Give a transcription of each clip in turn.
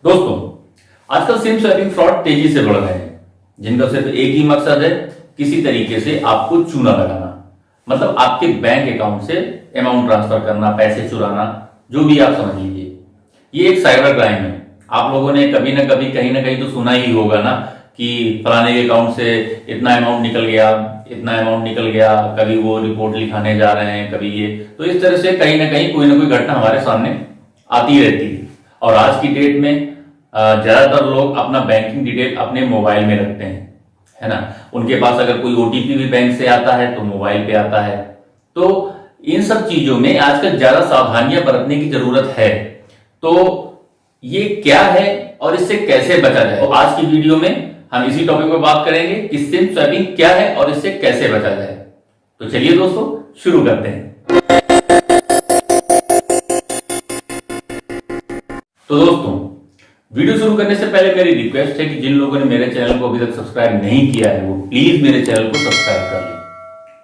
दोस्तों, आजकल SIM swapping fraud तेजी से बढ़ रहे हैं, जिनका सिर्फ एक ही मकसद है, किसी तरीके से आपको चूना लगाना। मतलब आपके बैंक अकाउंट से अमाउंट ट्रांसफर करना, पैसे चुराना, जो भी आप समझ लीजिए। ये एक साइबर क्राइम है। आप लोगों ने कभी ना कभी कहीं ना कहीं तो सुना ही होगा ना कि फलाने के अकाउंट से इतना अमाउंट निकल गया, इतना अमाउंट निकल गया। कभी वो रिपोर्ट लिखाने जा रहे हैं, कभी ये। तो इस तरह से कहीं ना कहीं कोई ना कोई घटना हमारे सामने आती रहती है। और आज की डेट में ज्यादातर लोग अपना बैंकिंग डिटेल अपने मोबाइल में रखते हैं, है ना। उनके पास अगर कोई ओटीपी भी बैंक से आता है तो मोबाइल पे आता है। तो इन सब चीजों में आजकल ज्यादा सावधानियां बरतने की जरूरत है। तो ये क्या है और इससे कैसे बचा जाए, तो आज की वीडियो में हम इसी टॉपिक पर बात करेंगे कि सिम स्वैपिंग क्या है और इससे कैसे बचा जाए। तो चलिए दोस्तों, शुरू करते हैं। तो दोस्तों, वीडियो शुरू करने से पहले मेरी रिक्वेस्ट है कि जिन लोगों ने मेरे चैनल को अभी तक सब्सक्राइब नहीं किया है वो प्लीज मेरे चैनल को सब्सक्राइब कर लें।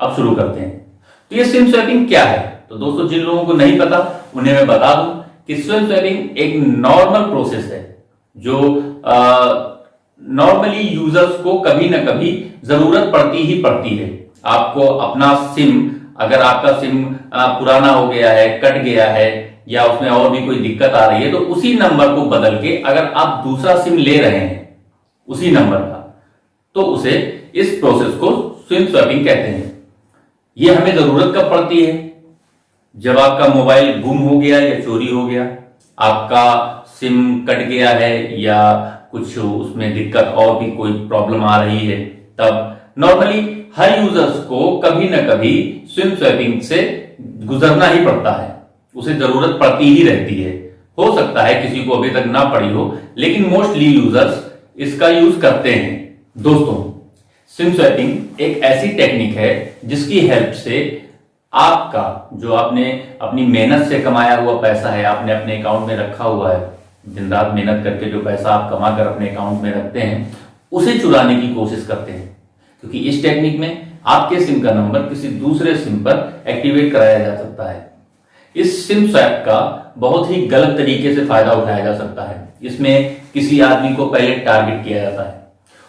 अब शुरू करते हैं। तो ये सिम स्वैपिंग क्या है? तो दोस्तों, जिन लोगों को नहीं पता उन्हें मैं बता दूं कि सिम स्वैपिंग एक नॉर्मल प्रोसेस है जो नॉर्मली यूजर्स को कभी ना कभी जरूरत पड़ती ही पड़ती है। आपको अपना सिम, अगर आपका सिम पुराना हो गया है, कट गया है, या उसमें और भी कोई दिक्कत आ रही है, तो उसी नंबर को बदल के अगर आप दूसरा सिम ले रहे हैं उसी नंबर का, तो उसे इस प्रोसेस को सिम स्वैपिंग कहते हैं। ये हमें जरूरत कब पड़ती है? जब आपका मोबाइल गुम हो गया या चोरी हो गया, आपका सिम कट गया है या कुछ उसमें दिक्कत और भी कोई प्रॉब्लम आ रही है, तब नॉर्मली हर यूजर्स को कभी ना कभी सिम स्वैपिंग से गुजरना ही पड़ता है। उसे जरूरत पड़ती ही रहती है। हो सकता है किसी को अभी तक ना पड़ी हो, लेकिन मोस्टली यूजर्स इसका यूज करते हैं। दोस्तों, सिम स्वैपिंग एक ऐसी टेक्निक है जिसकी हेल्प से आपका जो आपने अपनी मेहनत से कमाया हुआ पैसा है, आपने अपने अकाउंट में रखा हुआ है, दिन रात मेहनत करके जो पैसा आप कमा कर अपने अकाउंट में रखते हैं, उसे चुराने की कोशिश करते हैं। क्योंकि इस टेक्निक में आपके सिम का नंबर किसी दूसरे सिम पर एक्टिवेट कराया जा सकता है। इस सिम स्वैप का बहुत ही गलत तरीके से फायदा उठाया जा सकता है। इसमें किसी आदमी को पहले टारगेट किया जाता है,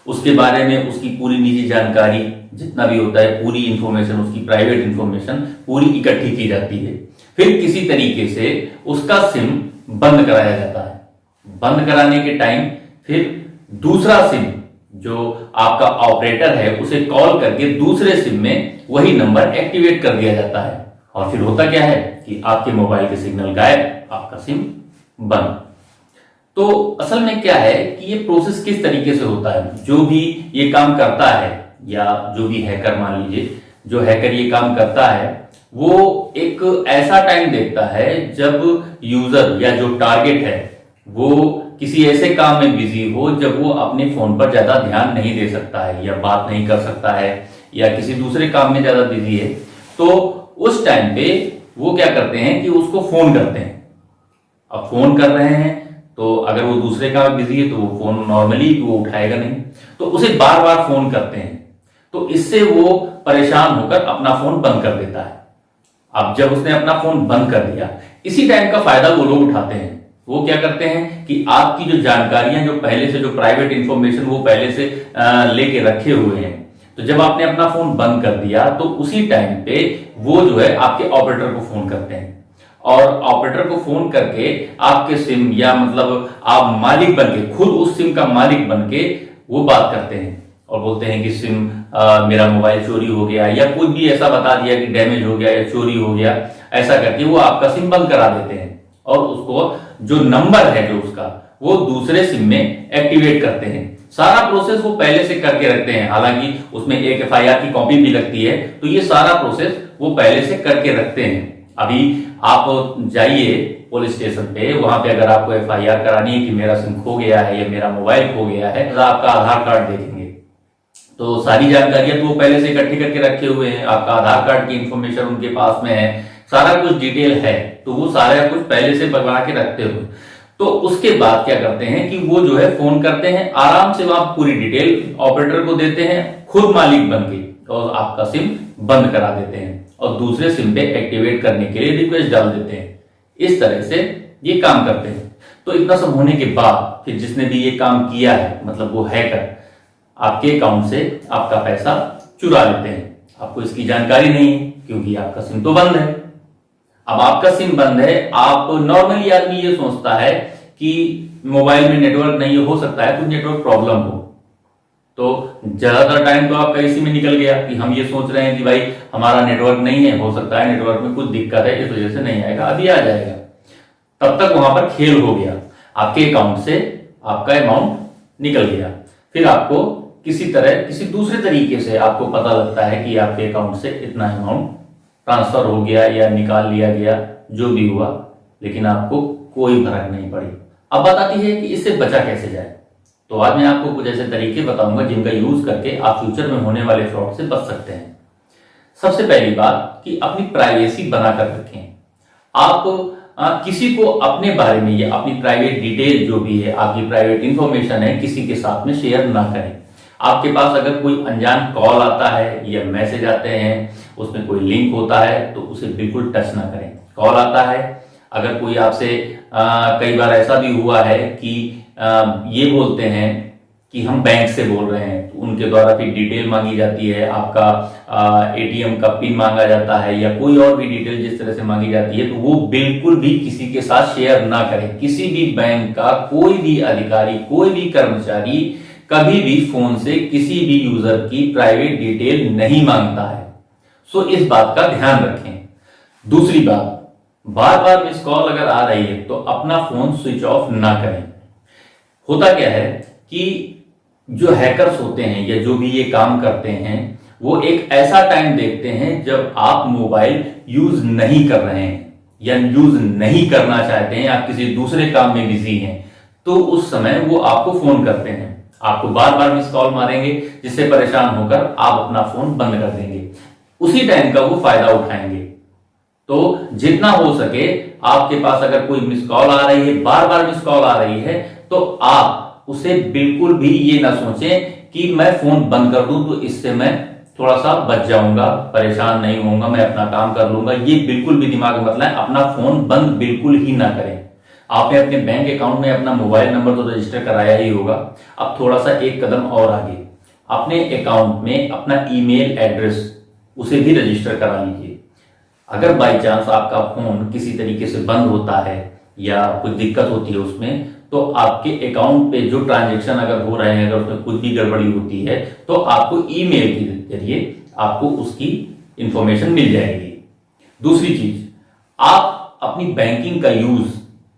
उसके बारे में उसकी पूरी निजी जानकारी जितना भी होता है, पूरी इंफॉर्मेशन, उसकी प्राइवेट इंफॉर्मेशन पूरी इकट्ठी की जाती है। फिर किसी तरीके से उसका सिम बंद कराया जाता है। बंद कराने के टाइम फिर दूसरा सिम जो आपका ऑपरेटर है उसे कॉल करके दूसरे सिम में वही नंबर एक्टिवेट कर दिया जाता है। और फिर होता क्या है कि आपके मोबाइल के सिग्नल गायब, आपका सिम बंद। तो असल में क्या है कि ये प्रोसेस किस तरीके से होता है? जो भी ये काम करता है, या जो भी हैकर मान लीजिए, जो हैकर ये काम करता है, वो एक ऐसा टाइम देखता है जब यूजर या जो टारगेट है वो किसी ऐसे काम में बिजी हो जब वो अपने फोन पर ज्यादा ध्यान नहीं दे सकता है, या बात नहीं कर सकता है, या किसी दूसरे काम में ज्यादा बिजी है। तो उस टाइम पे वो क्या करते हैं कि उसको फोन करते हैं। अब फोन कर रहे हैं तो अगर वो दूसरे काम में बिजी है तो वो फोन नॉर्मली वो उठाएगा नहीं, तो उसे बार बार फोन करते हैं। तो इससे वो परेशान होकर अपना फोन बंद कर देता है। अब जब उसने अपना फोन बंद कर दिया, इसी टाइम का फायदा वो लोग उठाते हैं। वो क्या करते हैं कि आपकी जो जानकारियां, जो पहले से जो प्राइवेट इंफॉर्मेशन वो पहले से लेके रखे हुए हैं, तो जब आपने अपना फोन बंद कर दिया तो उसी टाइम पे वो जो है आपके ऑपरेटर को फोन करते हैं। और ऑपरेटर को फोन करके आपके सिम, या मतलब आप मालिक बनके, खुद उस सिम का मालिक बनके वो बात करते हैं और बोलते हैं कि सिम मेरा मोबाइल चोरी हो गया, या कुछ भी ऐसा बता दिया कि डैमेज हो गया या चोरी हो गया। ऐसा करके वो आपका सिम बंद करा देते हैं और उसको जो नंबर है जो उसका, वो दूसरे सिम में एक्टिवेट करते हैं। सारा प्रोसेस वो पहले से करके रखते हैं। हालांकि उसमें एक एफआईआर की कॉपी भी लगती है, तो ये सारा प्रोसेस वो पहले से करके रखते हैं। अभी आप जाइए पुलिस स्टेशन पे, वहां पे अगर आपको एफआईआर करानी है कि मेरा सिम खो गया है या मेरा मोबाइल खो गया है, तो आपका आधार कार्ड देखेंगे तो सारी जानकारियां तो वो पहले से इकट्ठी करके रखे हुए हैं। आपका आधार कार्ड की इंफॉर्मेशन उनके पास में है, सारा कुछ डिटेल है, तो वो सारा कुछ पहले से बना के रखते हुए, तो उसके बाद क्या करते हैं कि वो जो है फोन करते हैं, आराम से वहां पूरी डिटेल ऑपरेटर को देते हैं, खुद मालिक बन के, और आपका सिम बंद करा देते हैं और दूसरे सिम पे एक्टिवेट करने के लिए रिक्वेस्ट डाल देते हैं। इस तरह से ये काम करते हैं। तो इतना सब होने के बाद फिर जिसने भी ये काम किया है, मतलब वो हैकर, आपके अकाउंट से आपका पैसा चुरा लेते हैं। आपको इसकी जानकारी नहीं है क्योंकि आपका सिम तो बंद है। अब आपका सिम बंद है, आप नॉर्मली आदमी ये सोचता है कि मोबाइल में नेटवर्क नहीं हो सकता है, कुछ नेटवर्क प्रॉब्लम हो, तो ज्यादातर टाइम तो आपका इसी में निकल गया कि हम ये सोच रहे हैं कि भाई हमारा नेटवर्क नहीं है, हो सकता है नेटवर्क में कुछ दिक्कत है, इस वजह से नहीं आएगा, अभी आ जाएगा। तब तक वहां पर खेल हो गया, आपके अकाउंट से आपका अमाउंट निकल गया। फिर आपको किसी तरह किसी दूसरे तरीके से आपको पता लगता है कि आपके अकाउंट से इतना अमाउंट ट्रांसफर हो गया या निकाल लिया गया, जो भी हुआ, लेकिन आपको कोई फर्क नहीं पड़ी। अब बात आती है कि इससे बचा कैसे जाए। तो आज मैं आपको कुछ ऐसे तरीके बताऊंगा जिनका यूज करके आप फ्यूचर में होने वाले फ्रॉड से बच सकते हैं। सबसे पहली बात कि अपनी प्राइवेसी बनाकर रखें। आप किसी को अपने बारे में या अपनी प्राइवेट डिटेल जो भी है, आपकी प्राइवेट इंफॉर्मेशन है, किसी के साथ में शेयर ना करें। आपके पास अगर कोई अनजान कॉल आता है या मैसेज आते हैं, उसमें कोई लिंक होता है, तो उसे बिल्कुल टच ना करें। कॉल आता है, अगर कोई आपसे कई बार ऐसा भी हुआ है कि ये बोलते हैं कि हम बैंक से बोल रहे हैं, तो उनके द्वारा फिर डिटेल मांगी जाती है, आपका एटीएम का पिन मांगा जाता है या कोई और भी डिटेल जिस तरह से मांगी जाती है, तो वो बिल्कुल भी किसी के साथ शेयर ना करें। किसी भी बैंक का कोई भी अधिकारी, कोई भी कर्मचारी कभी भी फोन से किसी भी यूजर की प्राइवेट डिटेल नहीं मांगता है। सो इस बात का ध्यान रखें। दूसरी बात, बार बार मिस कॉल अगर आ रही है तो अपना फोन स्विच ऑफ ना करें। होता क्या है कि जो हैकर्स होते हैं या जो भी ये काम करते हैं, वो एक ऐसा टाइम देखते हैं जब आप मोबाइल यूज नहीं कर रहे हैं या यूज नहीं करना चाहते हैं, आप किसी दूसरे काम में बिजी हैं, तो उस समय वो आपको फोन करते हैं, आपको बार बार मिस कॉल मारेंगे, जिससे परेशान होकर आप अपना फोन बंद कर देंगे। उसी टाइम का वो फायदा उठाएंगे। तो जितना हो सके, आपके पास अगर कोई मिस कॉल आ रही है, बार बार मिस कॉल आ रही है, तो आप उसे बिल्कुल भी ये ना सोचें कि मैं फोन बंद कर दूं तो इससे मैं थोड़ा सा बच जाऊंगा, परेशान नहीं होऊंगा, मैं अपना काम कर लूंगा। ये बिल्कुल भी दिमाग में मत लाएं, अपना फोन बंद बिल्कुल ही ना करें। आपने अपने बैंक अकाउंट में अपना मोबाइल नंबर तो रजिस्टर कराया ही होगा। अब थोड़ा सा एक कदम और आगे, अपने अकाउंट में अपना ईमेल एड्रेस उसे भी रजिस्टर करा लीजिए। अगर बाई चांस आपका फोन किसी तरीके से बंद होता है या कुछ दिक्कत होती है उसमें, तो आपके अकाउंट पे जो ट्रांजैक्शन अगर हो रहे हैं, अगर उसमें कुछ भी गड़बड़ी होती है, तो आपको ईमेल के जरिए आपको उसकी इंफॉर्मेशन मिल जाएगी। दूसरी चीज, आप अपनी बैंकिंग का यूज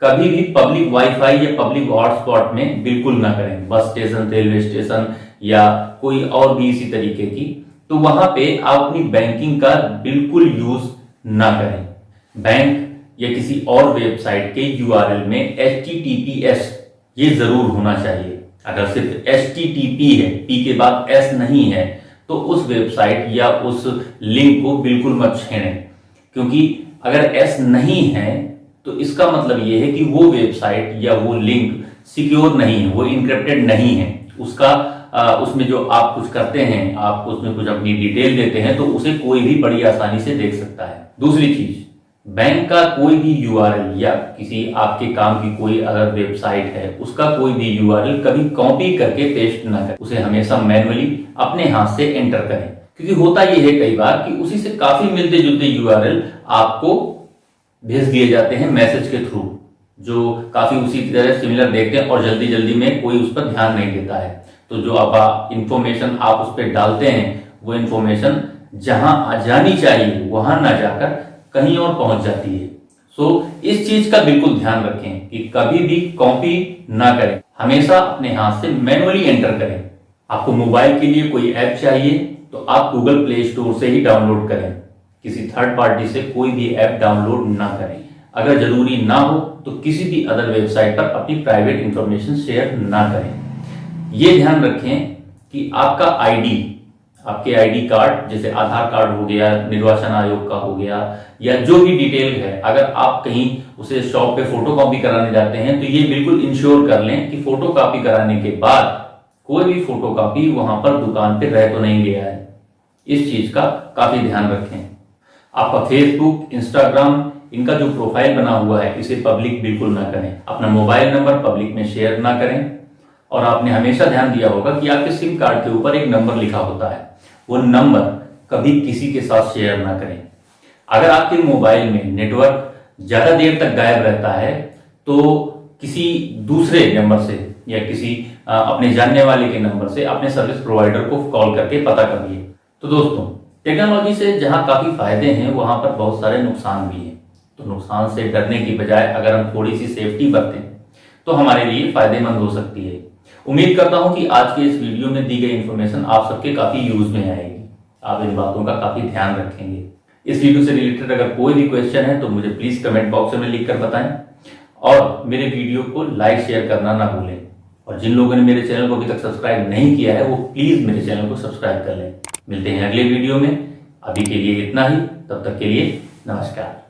कभी भी पब्लिक वाईफाई या पब्लिक हॉटस्पॉट में बिल्कुल ना करें। बस स्टेशन, रेलवे स्टेशन या कोई और भी इसी तरीके की, तो वहां पे आप अपनी बैंकिंग का बिल्कुल यूज ना करें। बैंक या किसी और वेबसाइट के यूआरएल में HTTPS ये जरूर होना चाहिए। अगर सिर्फ HTTP है, P के बाद S नहीं है, तो उस वेबसाइट या उस लिंक को बिल्कुल मत छेड़ें, क्योंकि अगर S नहीं है तो इसका मतलब यह है कि वो वेबसाइट या वो लिंक सिक्योर नहीं है, वो इनक्रिप्टेड नहीं है। उसमें जो आप कुछ करते हैं, आप उसमें कुछ अपनी डिटेल देते हैं, तो उसे कोई भी बड़ी आसानी से देख सकता है। दूसरी चीज, बैंक का कोई भी यूआरएल या किसी आपके काम की कोई अगर वेबसाइट है, उसका कोई भी यूआरएल कभी कॉपी करके पेस्ट ना करें। उसे हमेशा मैन्युअली अपने हाथ से एंटर करें, क्योंकि होता यह है कई बार कि उसी से काफी मिलते जुलते यूआरएल आपको भेज दिए जाते हैं मैसेज के थ्रू, जो काफी उसी तरह सिमिलर देखते हैं और जल्दी जल्दी में कोई उस पर ध्यान नहीं देता है। तो जो आप इंफॉर्मेशन आप उस पर डालते हैं, वो इंफॉर्मेशन जहां जानी चाहिए वहां ना जाकर कहीं और पहुंच जाती है। सो इस चीज का बिल्कुल ध्यान रखें कि कभी भी कॉपी ना करें, हमेशा अपने हाथ से मैन्युअली एंटर करें। आपको मोबाइल के लिए कोई ऐप चाहिए तो आप गूगल प्ले स्टोर से ही डाउनलोड करें, किसी थर्ड पार्टी से कोई भी ऐप डाउनलोड ना करें। अगर जरूरी ना हो तो किसी भी अदर वेबसाइट पर अपनी प्राइवेट इंफॉर्मेशन शेयर ना करें। ये ध्यान रखें कि आपका आपके आईडी कार्ड, जैसे आधार कार्ड हो गया, निर्वाचन आयोग का हो गया, या जो भी डिटेल है, अगर आप कहीं उसे शॉप पे फोटो कॉपी कराने जाते हैं, तो ये बिल्कुल इंश्योर कर लें कि फोटो कॉपी कराने के बाद कोई भी फोटो कॉपी वहां पर दुकान पे रह तो नहीं गया है। इस चीज का काफी ध्यान रखें। आपका फेसबुक, इंस्टाग्राम इनका जो प्रोफाइल बना हुआ है इसे पब्लिक बिल्कुल ना करें। अपना मोबाइल नंबर पब्लिक में शेयर ना करें। और आपने हमेशा ध्यान दिया होगा कि आपके सिम कार्ड के ऊपर एक नंबर लिखा होता है, वो नंबर कभी किसी के साथ शेयर ना करें। अगर आपके मोबाइल में नेटवर्क ज्यादा देर तक गायब रहता है तो किसी दूसरे नंबर से या किसी अपने जानने वाले के नंबर से अपने सर्विस प्रोवाइडर को कॉल करके पता करिए। तो दोस्तों, टेक्नोलॉजी से जहां काफी फायदे हैं वहां पर बहुत सारे नुकसान भी हैं। तो नुकसान से डरने की बजाय अगर हम थोड़ी सी सेफ्टी बरतें तो हमारे लिए फायदेमंद हो सकती है। उम्मीद करता हूं कि आज के इस वीडियो में दी गई इंफॉर्मेशन आप सबके काफी यूज में आएगी। आप इन बातों का काफी ध्यान रखेंगे। इस वीडियो से रिलेटेड अगर कोई भी क्वेश्चन है तो मुझे प्लीज कमेंट बॉक्स में लिखकर बताएं और मेरे वीडियो को लाइक शेयर करना ना भूलें। और जिन लोगों ने मेरे चैनल को अभी तक सब्सक्राइब नहीं किया है वो प्लीज मेरे चैनल को सब्सक्राइब कर लें। मिलते हैं अगले वीडियो में। अभी के लिए इतना ही, तब तक के लिए नमस्कार।